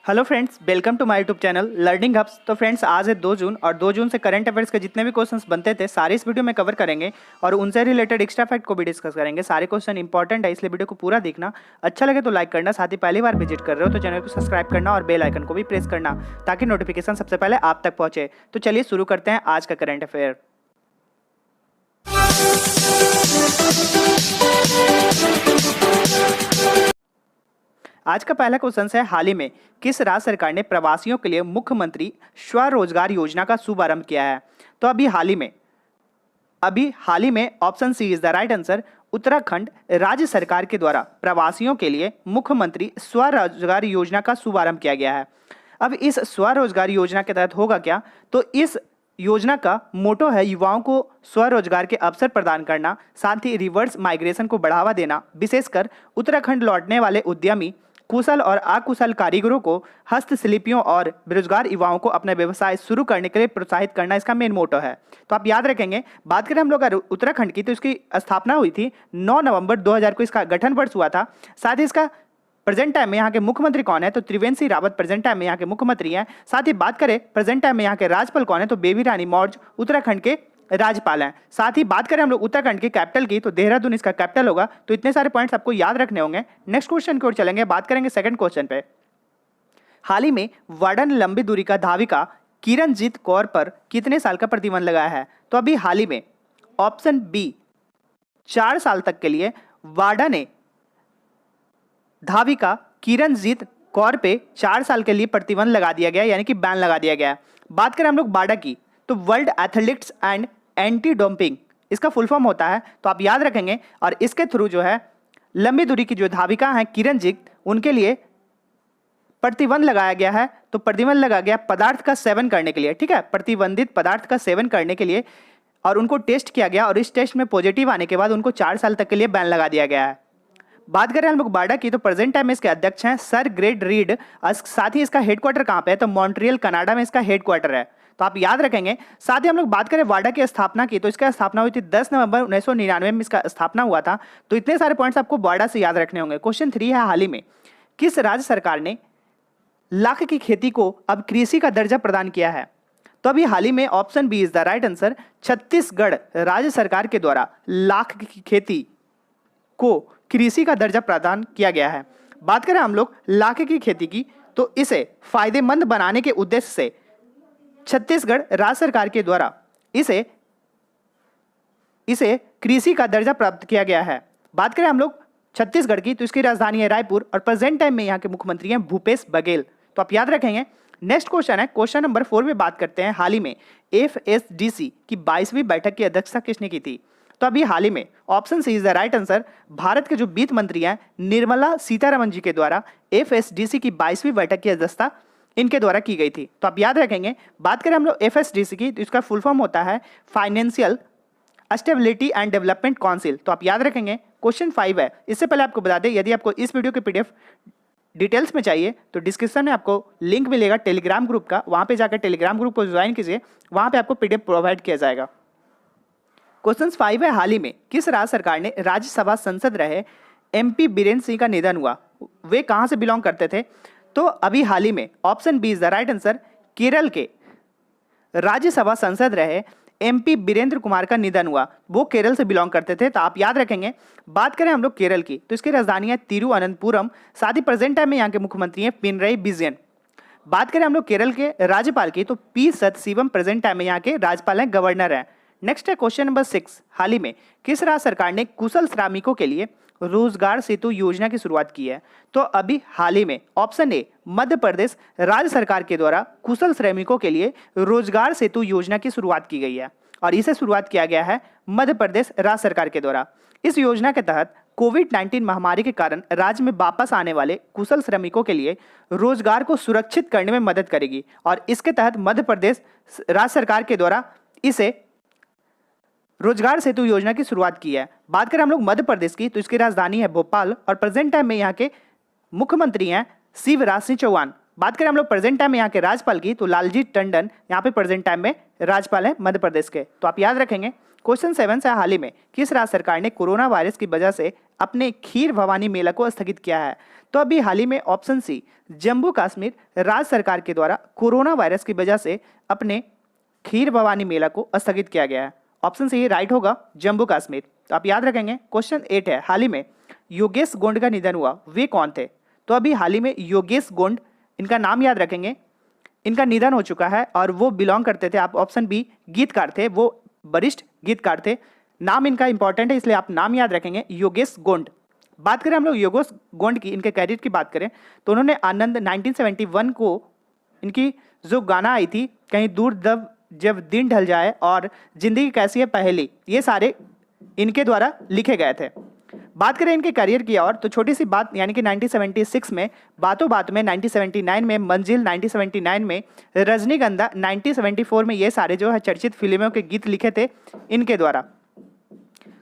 Hello friends, welcome to my YouTube channel learning hubs. तो friends, आज है 2 जून और 2 जून से करंट अफेयर्स के जितने भी क्वेश्चंस बनते थे सारे इस वीडियो में कवर करेंगे और उनसे रिलेटेड एक्स्ट्रा फैक्ट को भी डिस्कस करेंगे। सारे क्वेश्चन इंपॉर्टेंट है, इसलिए वीडियो को पूरा देखना। अच्छा लगे तो लाइक करना, साथ ही पहली बार विजिट कर रहे हो तो चैनल को सब्सक्राइब करना और बेल आइकन को भी प्रेस करना ताकि नोटिफिकेशन सबसे पहले आप तक पहुंचे। तो चलिए शुरू करते हैं आज का करंट अफेयर। आज का पहला क्वेश्चन है, हाल ही में किस राज्य सरकार ने प्रवासियों के लिए मुख्यमंत्री स्वरोजगार योजना का शुभारंभ किया है? तो अभी हाल ही में option C is the right answer. Uttarakhand राज्य सरकार के द्वारा प्रवासियों के लिए मुख्यमंत्री स्वरोजगार योजना का शुभारंभ किया गया है। अब इस स्वरोजगार योजना के तहत होगा क्या? तो इस योजना का मोटो है युवाओं को स्वरोजगार के अवसर प्रदान करना, साथ ही रिवर्स माइग्रेशन को बढ़ावा देना। विशेषकर उत्तराखंड लौटने वाले उद्यमी, कुशल और अकुशल कारीगरों को, हस्तशिल्पियों और बेरोजगार युवाओं को अपना व्यवसाय शुरू करने के लिए प्रोत्साहित करना इसका मेन मोटो है। तो आप याद रखेंगे। बात करें हम लोग उत्तराखंड की, तो इसकी स्थापना हुई थी 9 नवंबर 2000 को, इसका गठन वर्ष हुआ था। साथ ही इसका प्रेजेंट टाइम में यहाँ के मुख्यमंत्री कौन है? तो त्रिवेंद्र सिंह रावत प्रेजेंट टाइम में यहाँ के मुख्यमंत्री हैं। साथ ही बात करें प्रेजेंट टाइम में यहाँ के राज्यपाल कौन है? तो बेबी रानी मौर्य उत्तराखंड के राज्यपाल हैं। साथ ही बात करें हम लोग उत्तराखंड की कैपिटल की, तो देहरादून इसका कैपिटल होगा। तो इतने सारे पॉइंट्स आपको याद रखने होंगे। नेक्स्ट क्वेश्चन की ओर चलेंगे, बात करेंगे सेकंड क्वेश्चन पे। हाल ही में वार्डन लंबी दूरी का धाविका किरणजीत कौर पर कितने साल का प्रतिबंध लगाया है? तो अभी हाल ही में ऑप्शन बी 4 साल तक के लिए वार्डा ने धाविका किरणजीत कौर पे 4 साल के लिए प्रतिबंध लगा दिया गया, यानी कि बैन लगा दिया गया है। बात करें हम लोग बाडा की, तो world athletics and anti doping इसका फुल फॉर्म होता है, तो आप याद रखेंगे। और इसके थ्रू जो है लंबी दूरी की जो धाविका हैं किरणजीत, उनके लिए प्रतिबंध लगाया गया है। तो प्रतिबंध लगा गया पदार्थ का सेवन करने के लिए, ठीक है, प्रतिबंधित पदार्थ का सेवन करने के लिए, और उनको टेस्ट किया गया और इस टेस्ट में पॉजिटिव आने के बाद उनको 4 साल तक के लिए बैन लगा दिया गया है। बात करें हम लोग बाडा की, तो प्रेजेंट टाइम में इसके अध्यक्ष हैं सर ग्रेड रीड। साथ ही इसका हेडक्वार्टर कहाँ पे है? तो मॉन्ट्रियल कनाडा में इसका हेडक्वार्टर है, तो आप याद रखेंगे। साथ ही हम लोग बात करें वाडा की स्थापना की, तो इसका स्थापना हुई थी 10 नवंबर 1999 में इसका स्थापना हुआ था। तो इतने सारे पॉइंट्स आपको वाडा से याद रखने होंगे। क्वेश्चन 3 है, हाल ही में किस राज्य सरकार ने लाख की खेती को अब कृषि का दर्जा प्रदान किया है? तो अभी हाल ही में option B is the right answer. Chhattisgarh राज्य सरकार के द्वारा लाख की खेती को कृषि का दर्जा प्रदान किया गया है। बात करें हम लोग लाख की खेती की, तो इसे फायदेमंद बनाने के उद्देश्य से छत्तीसगढ़ राज्य सरकार के द्वारा इसे कृषि का दर्जा प्राप्त किया गया है। बात करें हम लोग छत्तीसगढ़ की, तो इसकी राजधानी है रायपुर और प्रेजेंट टाइम में यहाँ के मुख्यमंत्री हैं भूपेश बघेल, तो आप याद रखेंगे। नेक्स्ट क्वेश्चन है, क्वेश्चन नंबर 4 में बात करते हैं, हाल ही में FSDC की 22वीं बैठक की अध्यक्षता किसने की थी? तो अभी हाल ही में option C is the right answer. Bharat के जो वित्त मंत्री हैं निर्मला सीतारमण जी के द्वारा FSDC की 22वीं बैठक की अध्यक्षता इनके द्वारा की गई थी, तो आप याद रखेंगे। बात करें हम लोग FSDC की, तो इसका फुल फॉर्म होता है financial stability and development council, तो आप याद रखेंगे। क्वेश्चन 5 है, इससे पहले आपको बता दें यदि आपको इस वीडियो के PDF डिटेल्स में चाहिए तो डिस्क्रिप्शन में आपको लिंक मिलेगा टेलीग्राम ग्रुप का, वहां पे जाकर टेलीग्राम ग्रुप को ज्वाइन कीजिए, वहां पे आपको PDF प्रोवाइड किया जाएगा। क्वेश्चन 5 है, हाल ही में किस राज्य सरकार ने राज्यसभा सांसद रहे MP बीरेन्द्र सिंह का निधन हुआ? वे कहां से बिलोंग करते थे? तो अभी हाल ही में option B is the right answer. Kerala के राज्यसभा सांसद रहे MP बीरेंद्र कुमार का निधन हुआ, वो केरल से बिलोंग करते थे, तो आप याद रखेंगे। बात करें हम लोग केरल की, तो इसकी राजधानी है तिरुवनंतपुरम। साथ ही प्रेजेंट टाइम में यहाँ के मुख्यमंत्री हैं पिनरई विजयन। बात करें हम लोग केरल के राज्यपाल की, तो P सदाशिवम प्रेजेंट टाइम में यहाँ के राज्यपाल हैं, गवर्नर हैं। नेक्स्ट है क्वेश्चन नंबर 6, हाल ही में किस राज्य सरकार ने कुशल श्रमिकों के लिए रोजगार सेतु योजना की शुरुआत की है? तो अभी हाल ही में ऑप्शन ए मध्य प्रदेश राज्य सरकार के द्वारा कुशल श्रमिकों के लिए रोजगार सेतु योजना की शुरुआत की गई है और इसे शुरुआत किया गया है मध्य प्रदेश राज्य सरकार के द्वारा। इस योजना के तहत कोविड-19 महामारी के कारण राज्य में वापस आने वाले कुशल श्रमिकों के लिए रोजगार को सुरक्षित करने में मदद करेगी और इसके तहत मध्य प्रदेश राज्य सरकार के द्वारा इसे रोजगार सेतु योजना की शुरुआत की है। बात करें हम लोग मध्य प्रदेश की, तो इसकी राजधानी है भोपाल और प्रेजेंट टाइम में यहाँ के मुख्यमंत्री हैं शिवराज सिंह चौहान। बात करें हम लोग प्रेजेंट टाइम में यहाँ के राज्यपाल की, तो लालजी टंडन यहाँ पे प्रेजेंट टाइम में राज्यपाल हैं मध्य प्रदेश के, तो आप याद रखेंगे। क्वेश्चन 7 से हाल ही में किस राज्य सरकार ने कोरोना वायरस की वजह से अपने खीर भवानी मेला को स्थगित किया है? तो अभी हाल ही में ऑप्शन सी, जम्मू कश्मीर राज्य सरकार के द्वारा कोरोना वायरस की वजह से अपने खीर भवानी मेला को स्थगित किया गया है। ऑप्शन सी राइट होगा, जम्मू कश्मीर। तो आप याद रखेंगे। क्वेश्चन 8 है, हाल ही में योगेश गोंड का निधन हुआ, वे कौन थे? तो अभी हाल ही में योगेश गोंड, इनका नाम याद रखेंगे, इनका निधन हो चुका है और वो बिलोंग करते थे, आप ऑप्शन बी, गीतकार थे, वो वरिष्ठ गीतकार थे। नाम इनका इंपॉर्टेंट है, इसलिए आप नाम याद रखेंगे, योगेश गोंड। बात करें हम लोग योगेश गोंड की, इनके कैरियर की बात करें तो उन्होंने आनंद 1971 को इनकी जो गाना आई थी, कहीं दूर जब दिन ढल जाए और जिंदगी कैसी है पहेली, ये सारे इनके द्वारा लिखे गए थे। बात करें इनके करियर की और तो छोटी सी बात, यानी कि 1976 में बातों बात में, 1979 में मंजिल, 1979 में रजनीगंधा, 1974 में ये सारे जो है चर्चित फिल्मों के गीत लिखे थे इनके द्वारा।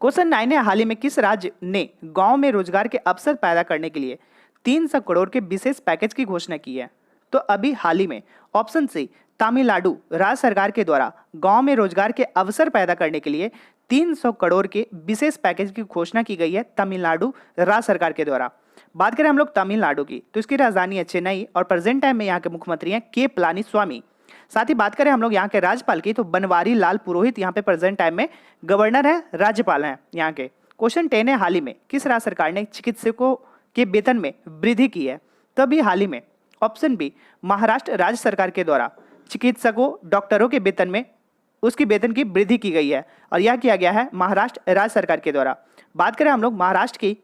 क्वेश्चन 9 है, हाल ही में किस राज्य ने गांव में रोजगार के अवसर पैदा करने के लिए 300 करोड़ के विशेष पैकेज की घोषणा की है? तो अभी हाल ही में ऑप्शन सी, तमिलनाडु राज्य सरकार के द्वारा गांव में रोजगार के अवसर पैदा करने के लिए 300 करोड़ के विशेष पैकेज की घोषणा की गई है तमिलनाडु राज्य सरकार के द्वारा। बात करें हम लोग तमिलनाडु की, तो इसकी राजधानी है चेन्नई और प्रेजेंट टाइम में यहाँ के मुख्यमंत्री हैं के पलानीस्वामी। साथ ही बात करें हम लोग यहाँ के राज्यपाल की, तो बनवारी लाल पुरोहित यहाँ पे प्रेजेंट टाइम में गवर्नर है, राज्यपाल हैं यहाँ के। क्वेश्चन 10 है, हाल ही में किस राज्य सरकार ने चिकित्सकों के वेतन में वृद्धि की है? तो अभी हाल ही में ऑप्शन बी, महाराष्ट्र राज्य सरकार के द्वारा चिकित्सकों, डॉक्टरों के वेतन में उसकी वेतन की वृद्धि की गई है और यह किया गया है महाराष्ट्र राज्य सरकार के द्वारा। बात करें हम लोग महाराष्ट्र की,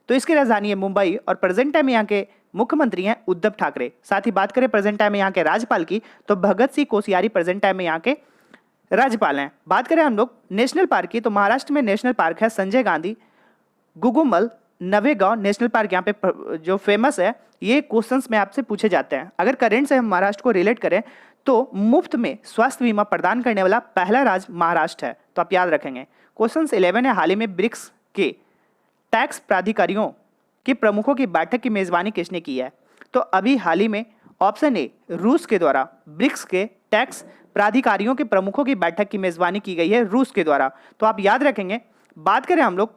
तो इसकी राजधानी है मुंबई और प्रेजेंट टाइम में यहाँ के मुख्यमंत्री हैं उद्धव ठाकरे। साथ ही बात करें प्रेजेंट टाइम में यहाँ के राज्यपाल की, तो भगत सिंह कोश्यारी प्रेजेंट टाइम में यहाँ के राज्यपाल हैं। बात करें हम लोग नेशनल पार्क की, तो महाराष्ट्र में नेशनल पार्क है संजय गांधी गुगुमल नवेगांव नेशनल पार्क यहाँ पे जो फेमस है। ये क्वेश्चंस में आपसे पूछे जाते हैं। अगर करंट से हम महाराष्ट्र को रिलेट करें तो मुफ्त में स्वास्थ्य बीमा प्रदान करने वाला पहला राज्य महाराष्ट्र है, तो आप याद रखेंगे। क्वेश्चन 11 है, हाल ही में ब्रिक्स के टैक्स प्राधिकारियों के प्रमुखों की बैठक की मेजबानी किसने की है? तो अभी हाल ही में ऑप्शन ए, रूस के द्वारा ब्रिक्स के टैक्स प्राधिकारियों के प्रमुखों की बैठक की मेजबानी की गई है रूस के द्वारा, तो आप याद रखेंगे। बात करें हम लोग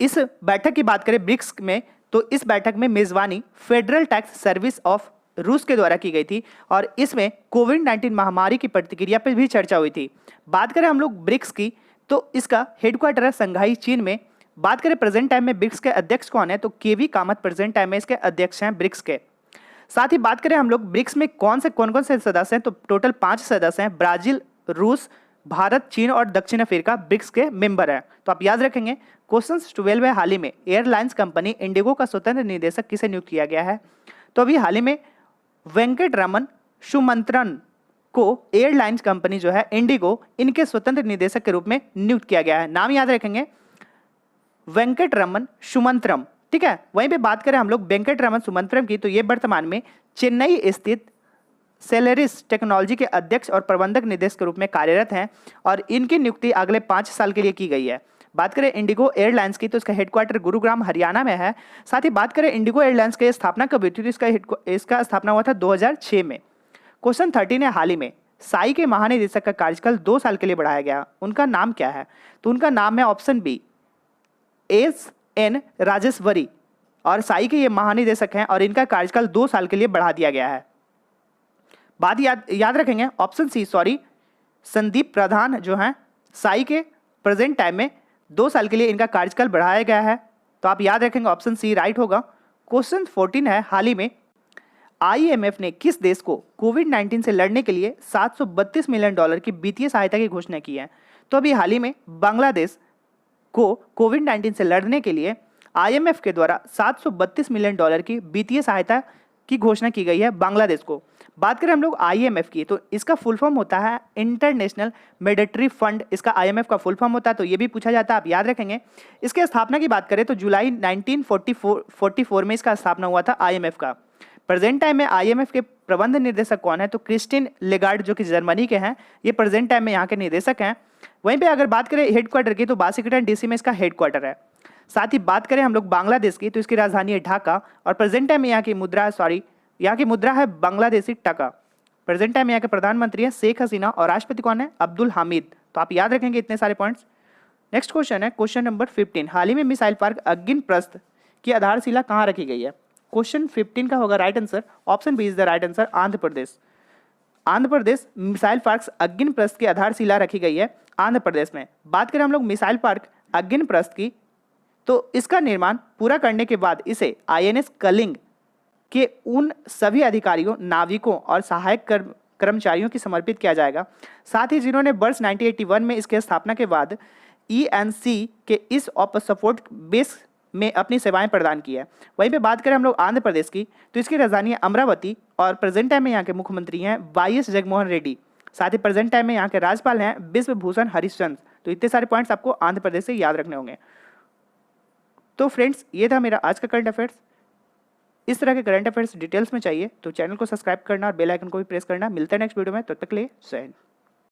इस बैठक की बात करें ब्रिक्स में, तो इस बैठक में मेजबानी फेडरल टैक्स सर्विस ऑफ रूस के द्वारा की गई थी और इसमें कोविड-19 महामारी की प्रतिक्रिया पर भी चर्चा हुई थी। बात करें हम लोग ब्रिक्स की, तो इसका हेडक्वार्टर है संघाई चीन में। बात करें प्रेजेंट टाइम में ब्रिक्स के अध्यक्ष कौन है, तो केवी कामत प्रेजेंट टाइम में इसके अध्यक्ष हैं ब्रिक्स के। साथ ही बात करें हम लोग ब्रिक्स में कौन कौन से सदस्य हैं, तो टोटल 5 सदस्य हैं, ब्राजील, रूस, भारत, चीन और दक्षिण अफ्रीका ब्रिक्स के मेंबर है, तो आप याद रखेंगे। क्वेश्चन 12 है, हाल ही में एयरलाइंस कंपनी इंडिगो का स्वतंत्र निदेशक किसे नियुक्त किया गया है? तो अभी हाल ही में वेंकटरमन सुमंत्रन को एयरलाइंस कंपनी जो है इंडिगो, इनके स्वतंत्र निदेशक के रूप में नियुक्त किया गया है। नाम याद रखेंगे, वेंकटरमन सुमंत्रम, ठीक है। वहीं पे बात करें हम लोग वेंकटरमन सुमंत्रम की, तो ये वर्तमान में चेन्नई स्थित सेलेरिस टेक्नोलॉजी के अध्यक्ष और प्रबंधक निदेशक के रूप में कार्यरत हैं और इनकी नियुक्ति अगले 5 साल के लिए की गई है। बात करें इंडिगो एयरलाइंस की, तो इसका हेडक्वार्टर गुरुग्राम हरियाणा में है। साथ ही बात करें इंडिगो एयरलाइंस की स्थापना कब हुई थी, तो इसका स्थापना हुआ था 2006 में। क्वेश्चन 13 है, हाल ही में साई के महानिदेशक का कार्यकाल 2 साल के लिए बढ़ाया गया, उनका नाम क्या है? तो उनका नाम है ऑप्शन बी, एस.एन. राजेश्वरी और साई के ये महानिदेशक हैं और इनका कार्यकाल 2 साल के लिए बढ़ा दिया गया है। बात याद रखेंगे, ऑप्शन सी, सॉरी, संदीप प्रधान जो हैं साई के प्रेजेंट टाइम में 2 साल के लिए इनका कार्यकाल बढ़ाया गया है, तो आप याद रखेंगे ऑप्शन सी राइट होगा। क्वेश्चन 14 है, हाल ही में आईएमएफ ने किस देश को कोविड-19 से लड़ने के लिए $732 मिलियन की वित्तीय सहायता की घोषणा की है? तो अभी हाल ही में बांग्लादेश को कोविड-19 से लड़ने के लिए आईएमएफ के द्वारा $732 मिलियन की वित्तीय सहायता की घोषणा की गई है बांग्लादेश को। बात करें हम लोग आईएमएफ की, तो इसका फुल फॉर्म होता है इंटरनेशनल मॉनेटरी फंड, इसका आईएमएफ का फुल फॉर्म होता है, तो ये भी पूछा जाता है, आप याद रखेंगे। इसके स्थापना की बात करें तो जुलाई 1944 में इसका स्थापना हुआ था आईएमएफ का। प्रेजेंट टाइम में आईएमएफ के प्रबंध निर्देशक कौन है, तो क्रिस्टिन लेगार्ड जो कि जर्मनी के हैं, ये प्रेजेंट टाइम में यहाँ के निदेशक हैं। वहीं पे अगर बात करें हेडक्वार्टर की, तो वाशिंगटन डीसी में इसका हेडक्वार्टर है। साथ ही बात करें हम लोग बांग्लादेश की, तो इसकी राजधानी है ढाका और प्रेजेंट टाइम में यहाँ की मुद्रा है बांग्लादेशी टका। प्रेजेंट टाइम में यहाँ के प्रधानमंत्री हैं शेख हसीना और राष्ट्रपति कौन है, अब्दुल हामिद तो आप याद रखेंगे इतने सारे पॉइंट्स। नेक्स्ट क्वेश्चन है क्वेश्चन नंबर 15, हाल ही में मिसाइल पार्क अगिनप्रस्थ की आधारशिला कहाँ रखी गई है? क्वेश्चन 15 का होगा right answer, option B is the right answer, Andhra Pradesh. Andhra Pradesh missile park Agniprastha की आधारशिला रखी गई है आंध्र प्रदेश में। बात करें हम लोग मिसाइल पार्क अगिनप्रस्थ की, तो इसका निर्माण पूरा करने के बाद इसे INS कलिंग के उन सभी अधिकारियों, नाविकों और सहायक कर्मचारियों की समर्पित किया जाएगा, साथ ही जिन्होंने वर्ष 1981 में इसके स्थापना के बाद ENC के इस ऑप सपोर्ट बेस में अपनी सेवाएं प्रदान की है। वहीं पे बात करें हम लोग आंध्र प्रदेश की, तो इसकी राजधानी है अमरावती और प्रेजेंट टाइम में यहाँ के मुख्यमंत्री हैं YS जगनमोहन रेड्डी, साथ ही प्रेजेंट टाइम में यहाँ के राज्यपाल हैं बिश्व भूषण हरिश्चंद्र। तो इतने सारे पॉइंट्स आपको आंध्र प्रदेश से याद रखने होंगे। तो फ्रेंड्स, ये था मेरा आज का करंट अफेयर्स। इस तरह के करंट अफेयर्स डिटेल्स में चाहिए तो चैनल को सब्सक्राइब करना और बेल आइकन को भी प्रेस करना। मिलता है नेक्स्ट वीडियो में, तब तक के लिए जय हिंद।